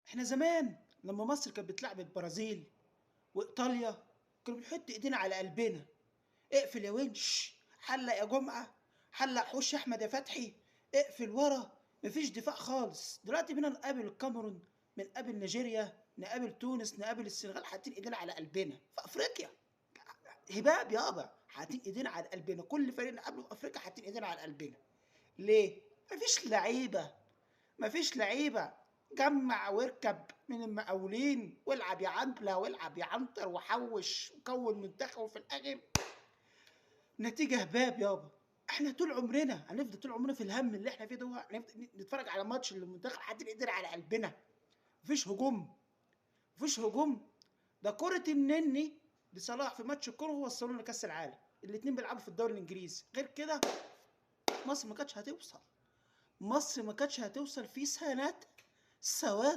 احنا زمان لما مصر كانت بتلعب البرازيل وايطاليا كانوا بنحط ايدينا على قلبنا. اقفل يا ونش، حلق يا جمعه، حلق حوش يا احمد يا فتحي، اقفل ورا، مفيش دفاع خالص. دلوقتي بينا نقابل الكاميرون، بنقابل نيجيريا، نقابل تونس، نقابل السنغال، حاطين ايدينا على قلبنا في افريقيا. هباب يابا، حاطين ايدينا على قلبنا. كل فريق نقابله في افريقيا حاطين ايدينا على قلبنا. ليه؟ مفيش لعيبه، مفيش لعيبه. جمع واركب من المقاولين والعب يا عنبله والعب يا عنتر وحوش وكون منتخب، وفي الاخر نتيجه هباب يابا. احنا طول عمرنا هنفضل طول عمرنا في الهم اللي احنا فيه ده، هنفضل نتفرج على ماتش المنتخب حاطين ايدينا على قلبنا. مفيش هجوم، مفيش هجوم. ده كرة النني لصلاح في ماتش الكورة هو وصلونا لكأس العالم. الاتنين بيلعبوا في الدوري الانجليزي، غير كده مصر ما كانتش هتوصل. مصر ما كانتش هتوصل في سنة سواد.